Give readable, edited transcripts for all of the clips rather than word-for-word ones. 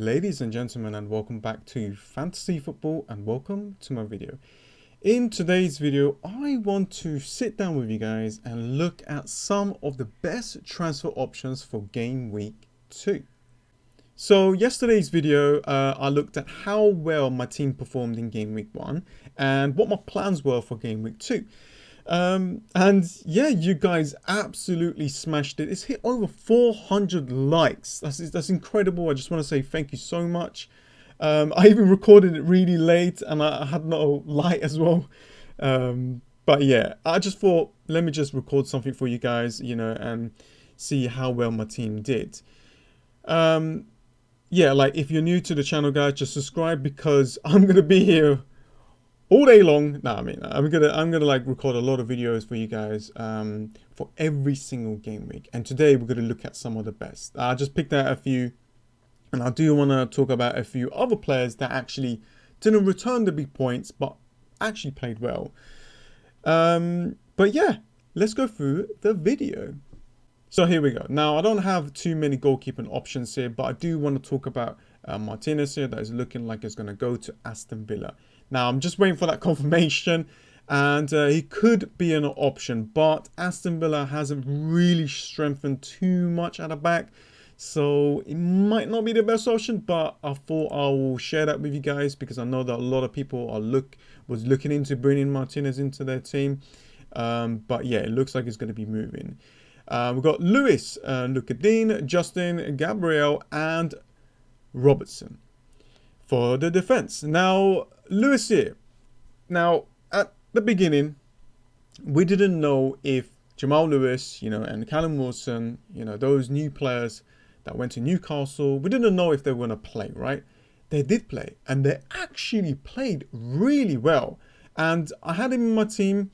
Ladies and gentlemen, and welcome back to Fantasy Football, and welcome to my video. In today's video, I want to sit down with you guys and look at some of the best transfer options for Game Week 2. So yesterday's video, I looked at how well my team performed in Game Week 1 and what my plans were for Game Week 2. And yeah, you guys absolutely smashed it. It's hit over 400 likes. That's incredible. I just want to say thank you so much. I even recorded it really late and I had no light as well. But yeah, I just thought, let me just record something for you guys, and see how well my team did. Yeah, like if you're new to the channel, guys, just subscribe because I'm going to be here all day long. No, I mean, I'm gonna like record a lot of videos for you guys for every single game week. And today we're gonna look at some of the best. I just picked out a few, and I do want to talk about a few other players that actually didn't return the big points, but actually played well. But yeah, let's go through the video. So here we go. Now I don't have too many goalkeeping options here, but I do want to talk about Martinez here, that is looking like it's going to go to Aston Villa. Now I'm just waiting for that confirmation, and he could be an option, but Aston Villa hasn't really strengthened too much at the back, so it might not be the best option. But I thought I will share that with you guys because I know that a lot of people was looking into bringing Martinez into their team. But yeah, it looks like it's going to be moving. We've got Lewis, Luca Dean, Justin, Gabriel, and Robertson for the defense. Now, Lewis here. Now, at the beginning, we didn't know if Jamal Lewis, and Callum Wilson, those new players that went to Newcastle, we didn't know if they were going to play, right? They did play, and they actually played really well. And I had him in my team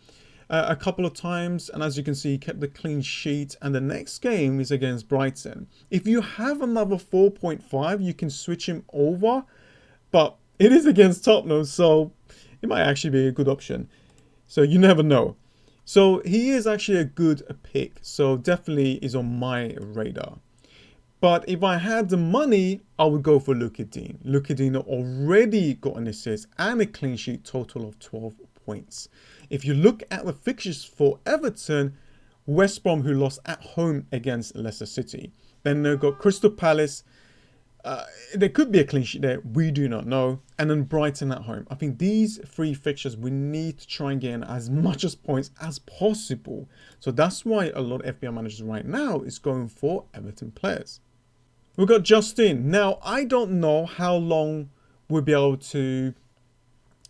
a couple of times, and as you can see, he kept the clean sheet. And the next game is against Brighton. If you have another 4.5, you can switch him over, but it is against Tottenham, so it might actually be a good option. So you never know. So he is actually a good pick, so definitely is on my radar. But if I had the money, I would go for Luca Dean. Luca Dean already got an assist and a clean sheet, total of 12 points. If you look at the fixtures for Everton, West Brom, who lost at home against Leicester City. Then they've got Crystal Palace. There could be a clean sheet there. We do not know. And then Brighton at home. I think these three fixtures, we need to try and gain as much as points as possible. So that's why a lot of FPL managers right now is going for Everton players. We've got Justin. Now, I don't know how long we'll be able to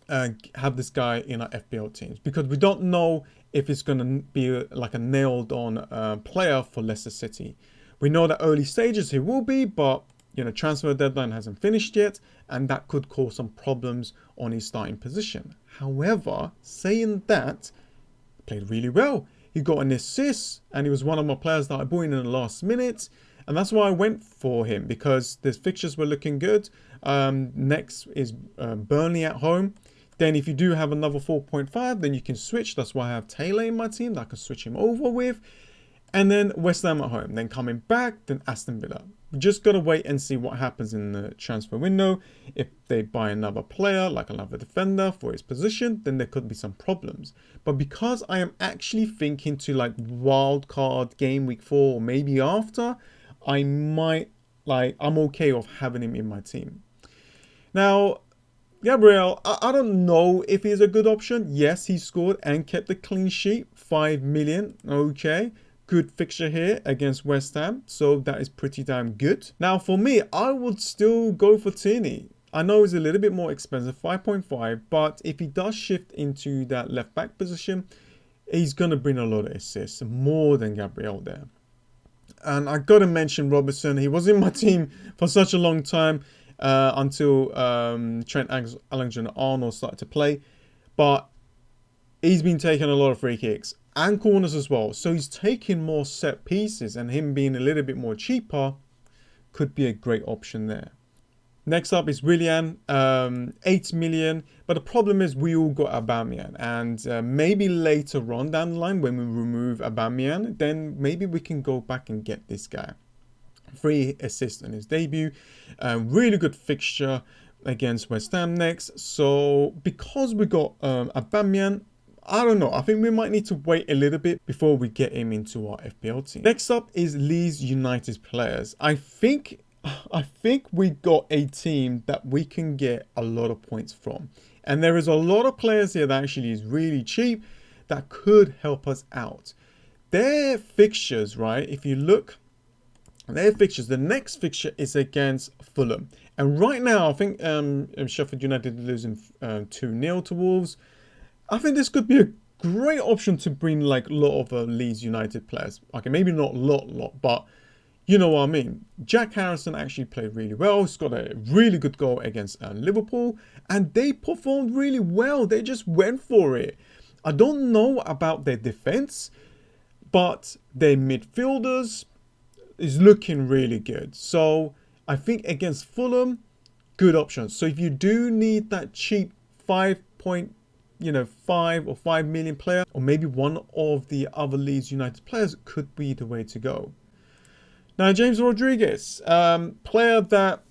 have this guy in our FPL teams, because we don't know if it's going to be like a nailed on player for Leicester City. We know that early stages he will be, but transfer deadline hasn't finished yet, and that could cause some problems on his starting position. However, saying that, played really well. He got an assist, and he was one of my players that I bought in the last minute, and that's why I went for him, because the fixtures were looking good. Next is Burnley at home. Then if you do have another 4.5, then you can switch. That's why I have Taylor in my team that I can switch him over with. And then West Ham at home. Then coming back, then Aston Villa. We just got to wait and see what happens in the transfer window. If they buy another player, like another defender for his position, then there could be some problems. But because I am actually thinking to like wild card game week 4 or maybe after, I'm okay with having him in my team. Now, Gabriel, I don't know if he's a good option. Yes, he scored and kept the clean sheet. 5 million. Okay. Good fixture here against West Ham. So that is pretty damn good. Now, for me, I would still go for Tierney. I know it's a little bit more expensive, 5.5. But if he does shift into that left back position, he's going to bring a lot of assists. More than Gabriel there. And I got to mention Robertson. He was in my team for such a long time. Until Trent Alexander-Arnold started to play, but he's been taking a lot of free kicks and corners as well, so he's taking more set pieces, and him being a little bit more cheaper could be a great option there. Next up is Willian, 8 million, but the problem is we all got Aubameyang, and maybe later on down the line when we remove Aubameyang, then maybe we can go back and get this guy. 3 assists in his debut. Really good fixture against West Ham next. So because we got Aubameyang, I don't know. I think we might need to wait a little bit before we get him into our FPL team. Next up is Leeds United players. I think we got a team that we can get a lot of points from. And there is a lot of players here that actually is really cheap that could help us out. Their fixtures, right? If you look, their fixtures, the next fixture is against Fulham. And right now, I think Sheffield United losing 2-0 to Wolves. I think this could be a great option to bring like a lot of Leeds United players. Okay, maybe not a lot, but you know what I mean. Jack Harrison actually played really well. He's got a really good goal against Liverpool, and they performed really well. They just went for it. I don't know about their defense, but their midfielders is looking really good. So I think against Fulham, good options. So if you do need that cheap 5 or 5 million player, or maybe one of the other Leeds United players, could be the way to go. Now, James Rodriguez, player that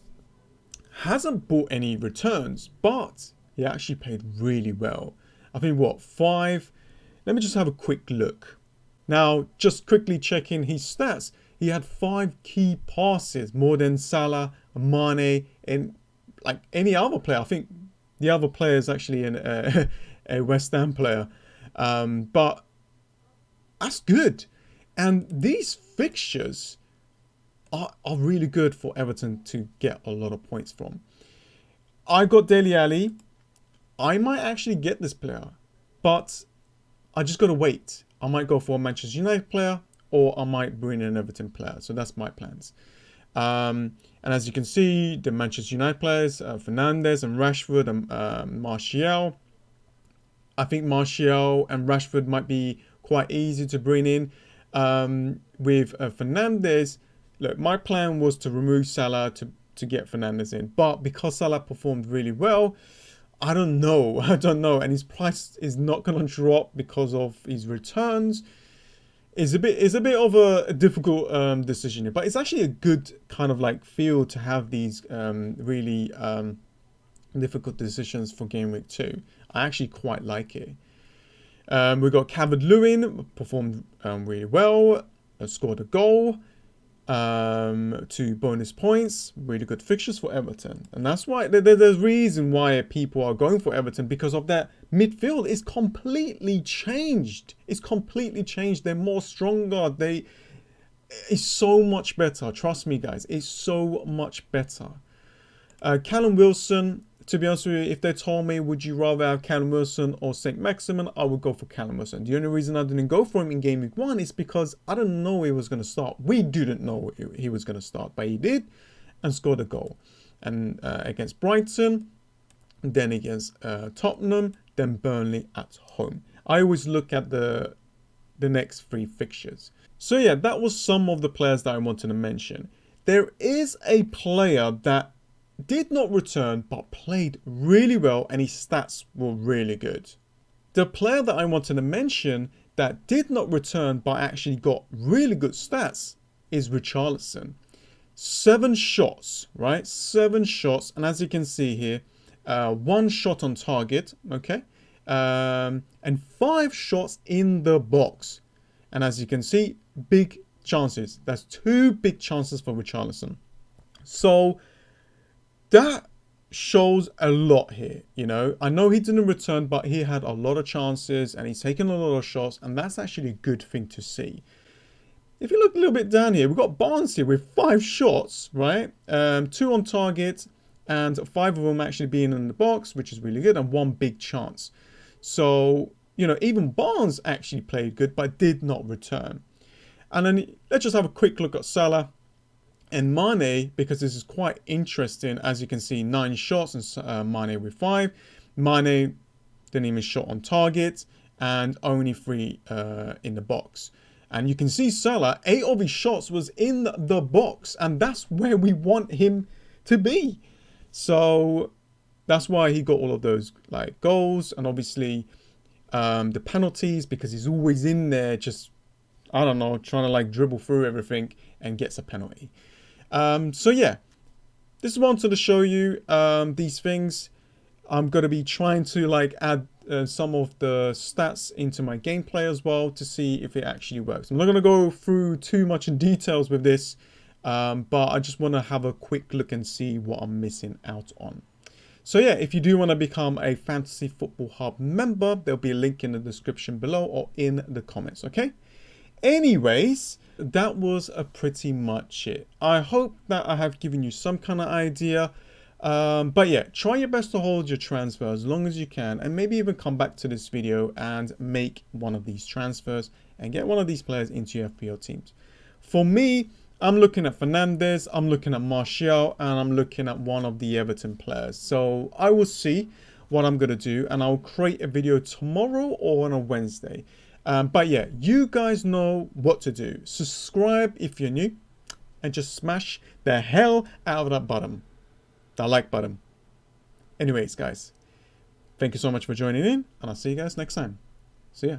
hasn't bought any returns, but he actually played really well. I think, what, 5? Let me just have a quick look. Now, just quickly checking his stats. He had 5 key passes, more than Salah, Mane, and like any other player. I think the other player is actually a West Ham player. But that's good. And these fixtures are really good for Everton to get a lot of points from. I got Dele Alli. I might actually get this player, but I just got to wait. I might go for a Manchester United player, or I might bring in an Everton player. So that's my plans. And as you can see, the Manchester United players, Fernandes and Rashford and Martial. I think Martial and Rashford might be quite easy to bring in. With Fernandes, look, my plan was to remove Salah to get Fernandes in. But because Salah performed really well, I don't know. And his price is not going to drop because of his returns. It's a bit of a difficult decision here. But it's actually a good kind of like feel to have these really difficult decisions for Game Week 2. I actually quite like it. We got Calvert-Lewin, performed really well, scored a goal, 2 bonus points, really good fixtures for Everton. And that's why there's a reason why people are going for Everton, because of that midfield is completely changed. It's completely changed. They're more stronger. It's so much better. Trust me, guys, it's so much better. Callum Wilson, to be honest with you, if they told me, would you rather have Callum Wilson or St. Maximin, I would go for Callum Wilson. The only reason I didn't go for him in Game Week 1 is because I didn't know he was going to start. We didn't know he was going to start, but he did and scored a goal. And against Brighton, then against Tottenham, then Burnley at home. I always look at the next 3 fixtures. So yeah, that was some of the players that I wanted to mention. There is a player that did not return but played really well, and his stats were really good. The player that I wanted to mention that did not return but actually got really good stats is Richarlison. 7 shots, right? 7 shots, and as you can see here, 1 shot on target, okay, and 5 shots in the box. And as you can see, big chances. That's 2 big chances for Richarlison. So that shows a lot here, you know. I know he didn't return, but he had a lot of chances and he's taken a lot of shots, and that's actually a good thing to see. If you look a little bit down here, we've got Barnes here with 5 shots, right? 2 on target and 5 of them actually being in the box, which is really good, and 1 big chance. So, you know, even Barnes actually played good, but did not return. And then let's just have a quick look at Salah and Mane, because this is quite interesting. As you can see, 9 shots and Mane with 5. Mane didn't even shot on target and only 3 in the box. And you can see Salah, 8 of his shots was in the box, and that's where we want him to be. So that's why he got all of those like goals, and obviously the penalties, because he's always in there just, I don't know, trying to like dribble through everything and gets a penalty. So yeah, this is what I wanted to show you. These things. I'm going to be trying to like add some of the stats into my gameplay as well to see if it actually works. I'm not going to go through too much in details with this, but I just want to have a quick look and see what I'm missing out on. So yeah, if you do want to become a Fantasy Football Hub member, there'll be a link in the description below or in the comments, okay? Anyways, that was pretty much it. I hope that I have given you some kind of idea. But yeah, try your best to hold your transfer as long as you can, and maybe even come back to this video and make one of these transfers and get one of these players into your FPL teams. For me, I'm looking at Fernandes, I'm looking at Martial, and I'm looking at one of the Everton players. So I will see what I'm going to do, and I'll create a video tomorrow or on a Wednesday. But yeah, you guys know what to do. Subscribe if you're new, and just smash the hell out of that button. That like button. Anyways, guys, thank you so much for joining in, and I'll see you guys next time. See ya.